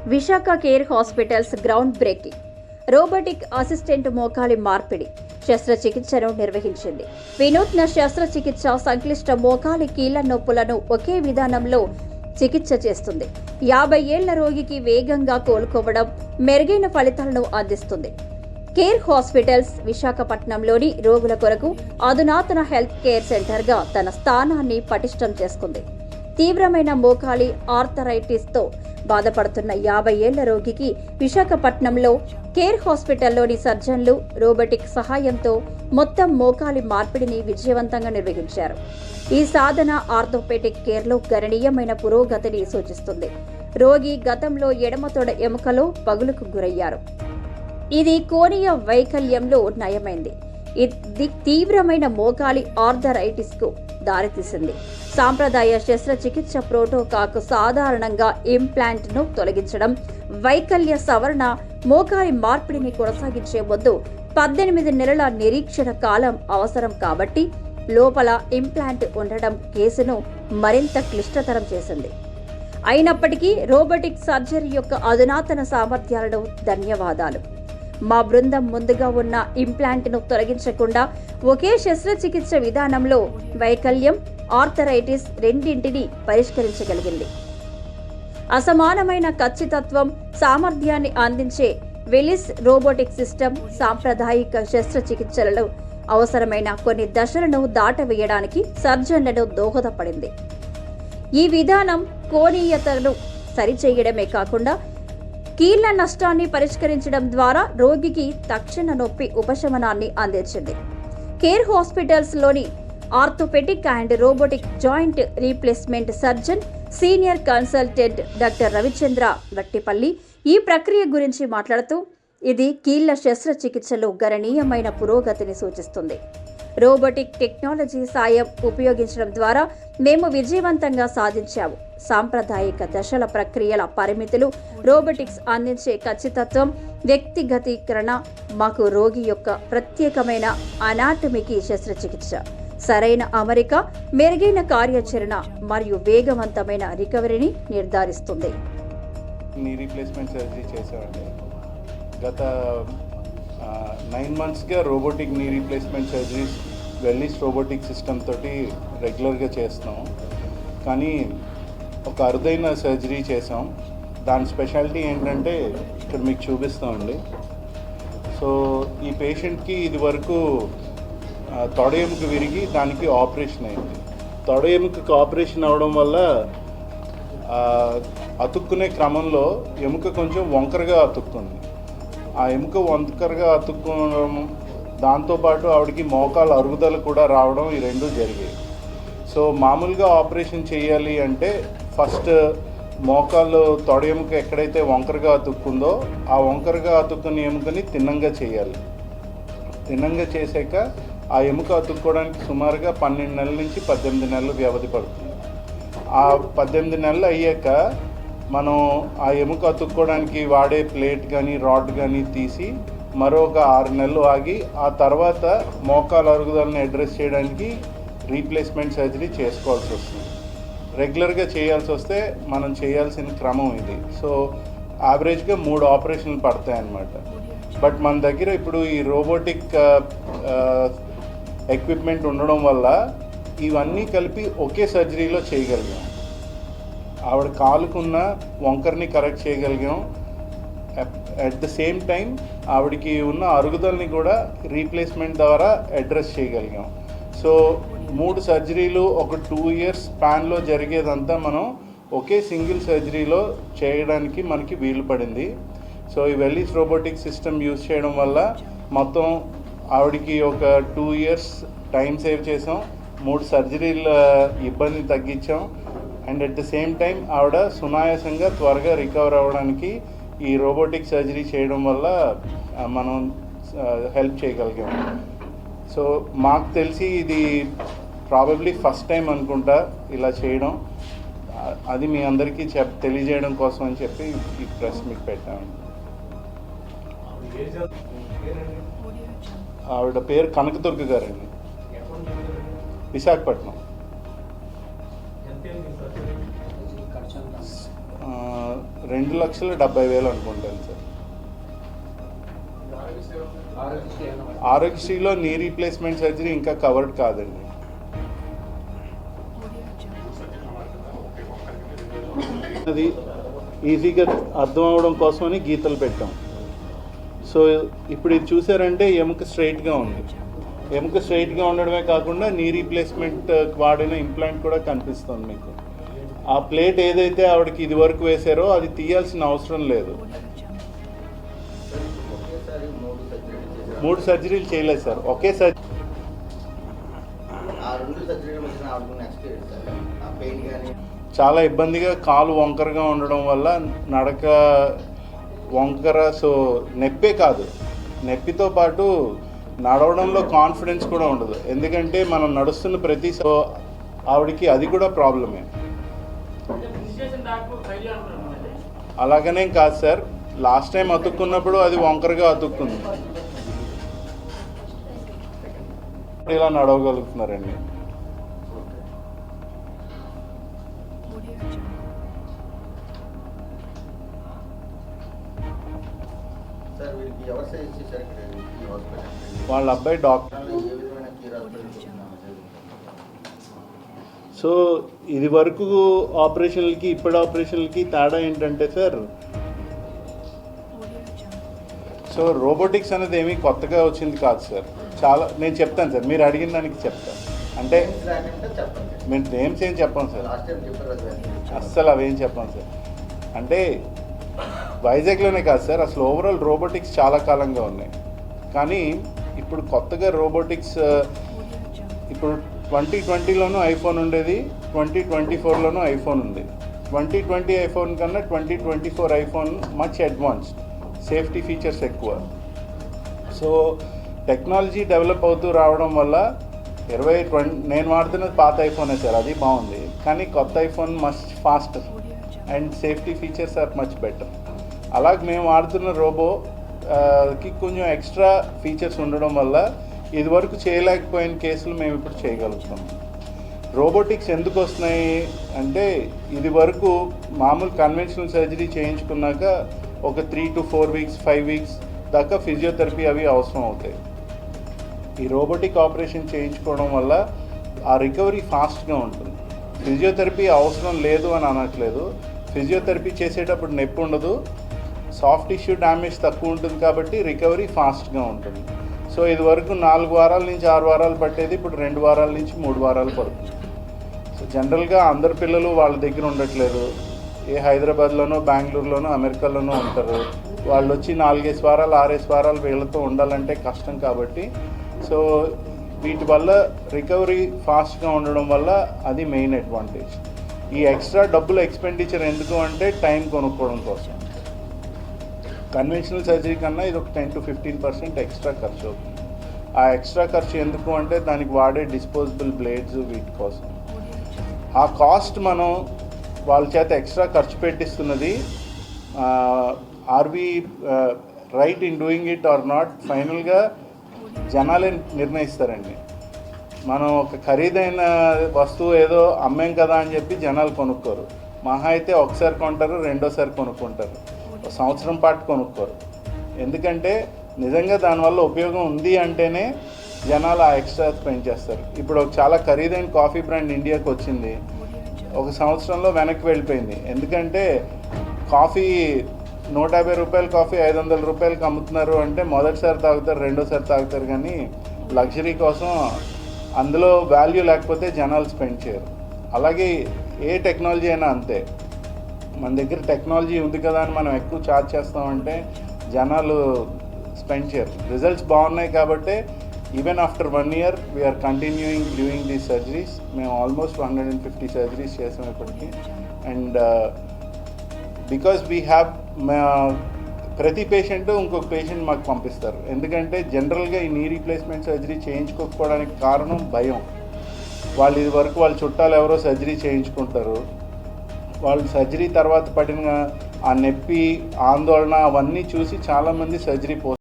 Visakha care hospitals ground breaking. Robotic assistant మోకాలి మార్పిడి శస్త్రచికిత్సను నిర్వహించింది. వినూత్న శస్త్రచికిత్స సంక్లిష్ట మోకాలి కీళ్ల నొప్పులను ఒకే విధానంలో చికిత్స చేస్తుంది. 50 ఏళ్ల రోగికి వేగంగా కోలుకోవడం, మెరుగైన ఫలితాలను అందిస్తుంది. కేర్ హాస్పిటల్స్ విశాఖపట్నంలోని రోగుల కొరకు అధునాతన హెల్త్ కేర్ సెంటర్గా తన స్థానాన్ని పటిష్టం చేసుకుంది. తీవ్రమైన మోకాలి ఆర్థరైటిస్తో బాధపడుతున్న 50 ఏళ్ల రోగికి విశాఖపట్నంలో కేర్ హాస్పిటల్లోని సర్జన్లు రోబోటిక్ సహాయంతో మొత్తం మోకాలి మార్పిడిని విజయవంతంగా నిర్వహించారు. ఈ సాధన ఆర్థోపెడిక్ కేర్లో గణనీయమైన పురోగతిని సూచిస్తుంది. రోగి గతంలో ఎడమ తొడ ఎముకలో పగులుకు గురయ్యారు. ఇది కోణీయ వైకల్యంలో నయమైంది. ఇది తీవ్రమైన మోకాలి ఆర్థరైటిస్కు దారితీసింది. సాంప్రదాయ శస్త్రచికిత్స ప్రోటోకాల్కు సాధారణంగా ఇంప్లాంట్ను తొలగించడం, వైకల్య సవరణ, మోకాలి మార్పిడిని కొనసాగించే ముందు 18 నెలల నిరీక్షణ కాలం అవసరం కాబట్టి లోపల ఇంప్లాంట్ ఉండడం కేసును మరింత క్లిష్టతరం చేసింది. అయినప్పటికీ రోబోటిక్ సర్జరీ యొక్క అధునాతన సామర్థ్యాలను ధన్యవాదాలు. మా బృందం ముందుగా ఉన్న ఇంప్లాంట్ను తొలగించకుండా ఒకే శస్త్రచికిత్స విధానంలో వైకల్యం, ఆర్థరైటిస్ రెండింటినీ పరిష్కరించగలిగింది. అసమానమైన ఖచ్చితత్వం, సామర్థ్యాన్ని అందించే వెలిస్ రోబోటిక్ సిస్టమ్ సాంప్రదాయిక శస్త్రచికిత్సలలో అవసరమైన కొన్ని దశలను దాటవేయడానికి సర్జన్లను దోహదపడింది. ఈ విధానం కోణీయతను సరిచేయడమే కాకుండా కీళ్ల నష్టాన్ని పరిష్కరించడం ద్వారా రోగికి తక్షణ నొప్పి ఉపశమనాన్ని అందించింది. కేర్ హాస్పిటల్స్లోని orthopaedic and robotic joint replacement surgeon senior consultant doctor Ravichandra Vattipalli ఈ ప్రక్రియ గురించి మాట్లాడుతూ, ఇది కీళ్ల శస్త్రచికిత్సలో గణనీయమైన పురోగతిని సూచిస్తుంది. రోబోటిక్ టెక్నాలజీ సాయం ఉపయోగించడం ద్వారా మేము విజయవంతంగా సాధించాము. సాంప్రదాయిక దశల ప్రక్రియల పరిమితులు, రోబోటిక్స్ అందించే ఖచ్చితత్వం, వ్యక్తిగతీకరణ మాకు రోగి యొక్క ప్రత్యేకమైన అనాటమీకి శస్త్రచికిత్స, సరైన అమరిక, మెరుగైన కార్యాచరణ మరియు వేగవంతమైన రికవరీని నిర్ధారిస్తుంది. నీ రీప్లేస్మెంట్ సర్జరీ చేశామండి. గత 9 monthsగా robotic knee replacement surgeries Velys robotic system తోటి రెగ్యులర్గా చేస్తున్నాం. కానీ ఒక అరుదైన సర్జరీ చేసాం. దాని స్పెషాలిటీ ఏంటంటే ఇక్కడ మీకు చూపిస్తామండి. సో ఈ పేషెంట్కి ఇది వరకు తొడ ఎముక విరిగి దానికి ఆపరేషన్ అయింది. తొడ ఎముకకి ఆపరేషన్ అవడం వల్ల అతుక్కునే క్రమంలో ఎముక కొంచెం వంకరగా అతుక్కుంది. ఆ ఎముక వంకరగా అతుక్కోవడం, దాంతోపాటు ఆవిడకి మోకాలు అరుగుదల కూడా రావడం, ఈ రెండు జరిగాయి. సో మామూలుగా ఆపరేషన్ చేయాలి అంటే ఫస్ట్ మోకాలు తొడ ఎముక ఎక్కడైతే వంకరగా అతుక్కుందో ఆ వంకరగా అతుక్కున్న ఎముకని తిన్నంగా చేయాలి. తిన్నంగా చేశాక ఆ ఎముక అతుక్కోవడానికి సుమారుగా 12 నెలల నుంచి 18 నెలలు వ్యవధి పడుతుంది. ఆ 18 నెలలు అయ్యాక మనం ఆ ఎముక అతుక్కోవడానికి వాడే ప్లేట్ కానీ రాడ్ కానీ తీసి మరొక 6 నెలలు ఆగి ఆ తర్వాత మోకాలు అరుగుదలని అడ్రస్ చేయడానికి రీప్లేస్మెంట్ సర్జరీ చేసుకోవాల్సి వస్తుంది. రెగ్యులర్గా చేయాల్సి వస్తే మనం చేయాల్సిన క్రమం ఇది. సో యావరేజ్గా 3 ఆపరేషన్లు పడతాయన్నమాట. బట్ మన దగ్గర ఇప్పుడు ఈ రోబోటిక్ ఎక్విప్మెంట్ ఉండడం వల్ల ఇవన్నీ కలిపి ఒకే సర్జరీలో చేయగలిగాం. ఆవిడ కాలుకున్న వంకర్ని కరెక్ట్ చేయగలిగాం. అట్ ద సేమ్ టైం ఆవిడకి ఉన్న అరుగుదలని కూడా రీప్లేస్మెంట్ ద్వారా అడ్రస్ చేయగలిగాం. సో 3 సర్జరీలు ఒక 2 years స్పాన్లో జరిగేదంతా మనం ఒకే సింగిల్ సర్జరీలో చేయడానికి మనకి వీలు పడింది. సో ఈ వెల్లిస్ రోబోటిక్ సిస్టమ్ యూజ్ చేయడం వల్ల మొత్తం ఆవిడకి ఒక 2 years టైం సేవ్ చేసాం, 3 సర్జరీల ఇబ్బందిని తగ్గించాం. And at the same time ఆవిడ సునాయాసంగా త్వరగా రికవర్ అవ్వడానికి ఈ రోబోటిక్ సర్జరీ చేయడం వల్ల మనం హెల్ప్ చేయగలిగాం. సో మాకు తెలిసి ఇది ప్రాబబ్లీ ఫస్ట్ టైం అనుకుంటా ఇలా చేయడం. అది మీ అందరికీ తెలియజేయడం కోసం అని చెప్పి ఈ ప్రెస్ మీకు పెట్టాము. ఆవిడ పేరు కనకదుర్గ గారండి, విశాఖపట్నం. 2,70,000 అనుకుంటాను సార్. ఆరోగ్యశ్రీలో నీ రీప్లేస్మెంట్ సర్జరీ ఇంకా కవర్డ్ కాదండి. అది ఈజీగా అర్థం అవడం కోసమని గీతలు పెట్టాం. సో ఇప్పుడు ఇది చూసారంటే ఎముక స్ట్రైట్గా ఉంది. ఎముక స్ట్రైట్గా ఉండడమే కాకుండా నీ రీప్లేస్మెంట్ వాడిన ఇంప్లాంట్ కూడా కనిపిస్తుంది మీకు. ఆ ప్లేట్ ఏదైతే ఆవిడకి ఇది వరకు వేశారో అది తీయాల్సిన అవసరం లేదు. 3 సర్జరీలు చేయలేదు సార్, ఒకే సర్జరీ. చాలా ఇబ్బందిగా, కాలు వంకరగా ఉండడం వల్ల నడక వంకర. సో నొప్పే కాదు, నొప్పితో పాటు నడవడంలో కాన్ఫిడెన్స్ కూడా ఉండదు. ఎందుకంటే మనం నడుస్తున్న ప్రతి ఆవిడికి అది కూడా ప్రాబ్లమే. అలాగనే కాదు సార్, లాస్ట్ టైం అతుక్కున్నప్పుడు అది వంకరగా అతుక్కుంది, ఇలా నడవగలుగుతున్నారండి. వాళ్ళ అబ్బాయి డాక్టర్. సో ఇది వరకు ఆపరేషన్లకి ఇప్పుడు ఆపరేషన్లకి తేడా ఏంటంటే సార్, సో రోబోటిక్స్ అనేది ఏమీ కొత్తగా వచ్చింది కాదు సార్. చాలా నేను చెప్తాను సార్, మీరు అడిగిన దానికి చెప్తాను. అంటే మేము నేమ్స్ ఏం చెప్పాం సార్, అస్సలు అవేం చెప్పాం సార్. అంటే వైజాగ్లోనే కాదు సార్, అసలు ఓవరాల్ రోబోటిక్స్ చాలా కాలంగా ఉన్నాయి. కానీ ఇప్పుడు కొత్తగా రోబోటిక్స్ ఇప్పుడు 2020లోనూ ఐఫోన్ ఉండేది, 2024లోనూ ఐఫోన్ ఉంది. 2020 ఐఫోన్ కన్నా 2024 iPhone much advanced, safety features ఎక్కువ. సో టెక్నాలజీ డెవలప్ అవుతూ రావడం వల్ల 2020 నేను వాడుతున్నది పాత ఐఫోనే సార్, అది బాగుంది. కానీ కొత్త iPhone much faster and safety features are much better. అలాగే మేము వాడుతున్న రోబోకి కొంచెం ఎక్స్ట్రా ఫీచర్స్ ఉండడం వల్ల ఇదివరకు చేయలేకపోయిన కేసులు మేము ఇప్పుడు చేయగలుగుతాం. రోబోటిక్స్ ఎందుకు వస్తున్నాయి అంటే, ఇది వరకు మామూలు కన్వెన్షనల్ సర్జరీ చేయించుకున్నాక ఒక 3 to 4 weeks 5 weeks దాకా ఫిజియోథెరపీ అవి అవసరం అవుతాయి. ఈ రోబోటిక్ ఆపరేషన్ చేయించుకోవడం వల్ల ఆ రికవరీ ఫాస్ట్గా ఉంటుంది. ఫిజియోథెరపీ అవసరం లేదు అని అనట్లేదు, ఫిజియోథెరపీ చేసేటప్పుడు నొప్పి ఉండదు, సాఫ్ట్ టిష్యూ డ్యామేజ్ తక్కువ ఉంటుంది కాబట్టి రికవరీ ఫాస్ట్గా ఉంటుంది. సో ఇది వరకు 4 వారాల నుంచి 6 వారాలు పట్టేది ఇప్పుడు 2 వారాల నుంచి 3 వారాలు పడుతుంది. సో జనరల్గా అందరు పిల్లలు వాళ్ళ దగ్గర ఉండట్లేదు, ఏ హైదరాబాద్లోనో బెంగళూరులోనో అమెరికాలోనో ఉంటారు. వాళ్ళు వచ్చి 4 వారాలు 6 వారాలు వీళ్ళతో ఉండాలంటే కష్టం కాబట్టి, సో వీటి వల్ల రికవరీ ఫాస్ట్గా ఉండడం వల్ల అది మెయిన్ అడ్వాంటేజ్. ఈ ఎక్స్ట్రా డబ్బులు ఎక్స్పెండిచర్ ఎందుకు అంటే టైం కొనుక్కోవడం కోసం. కన్వెన్షనల్ సర్జరీ కన్నా ఇది ఒక 10 to 15% ఎక్స్ట్రా ఖర్చు అవుతుంది. ఆ ఎక్స్ట్రా ఖర్చు ఎందుకు అంటే దానికి వాడే డిస్పోజబుల్ బ్లేడ్స్ వీటి కోసం. ఆ కాస్ట్ మనం వాళ్ళ చేత ఎక్స్ట్రా ఖర్చు పెట్టిస్తున్నది. Are we right in doing it or not, ఫైనల్గా జనాలే నిర్ణయిస్తారండి. మనం ఒక ఖరీదైన వస్తువు ఏదో అమ్మేం కదా అని చెప్పి జనాలు కొనుక్కోరు. మహా అయితే ఒకసారి కొంటారు, రెండోసారి కొనుక్కుంటారు, సంవత్సరం పాటు కొనుక్కోరు. ఎందుకంటే నిజంగా దానివల్ల ఉపయోగం ఉంది అంటేనే జనాలు ఆ ఎక్స్ట్రా స్పెండ్ చేస్తారు. ఇప్పుడు చాలా ఖరీదైన కాఫీ బ్రాండ్ ఇండియాకి వచ్చింది, ఒక సంవత్సరంలో వెనక్కి వెళ్ళిపోయింది. ఎందుకంటే కాఫీ 150 రూపాయల కాఫీ 500 రూపాయలకి అమ్ముతున్నారు అంటే మొదటిసారి తాగుతారు, రెండోసారి తాగుతారు, కానీ లగ్జరీ కోసం అందులో వాల్యూ లేకపోతే జనాలు స్పెండ్ చేయరు. అలాగే ఏ టెక్నాలజీ అయినా అంతే, మన దగ్గర టెక్నాలజీ ఉంది కదా అని మనం ఎక్కువ ఛార్జ్ చేస్తామంటే జనాలు స్పెండ్ చేయరు. రిజల్ట్స్ బాగున్నాయి కాబట్టి even after 1 year we're continuing doing these surgeries. మేము ఆల్మోస్ట్ 150 సర్జరీస్ చేసాం ఇప్పటికీ. అండ్ బికాస్ వీ హ్యావ్ ప్రతి పేషెంట్ ఇంకొక పేషెంట్ మాకు పంపిస్తారు. ఎందుకంటే జనరల్గా ఈ నీ రీప్లేస్మెంట్ సర్జరీ చేయించుకోకపోవడానికి కారణం భయం. వాళ్ళు ఇది వరకు వాళ్ళ చుట్టాలు ఎవరో సర్జరీ చేయించుకుంటారు, వాళ్ళు సర్జరీ తర్వాత పడిన ఆ నొప్పి, ఆందోళన అవన్నీ చూసి చాలామంది సర్జరీ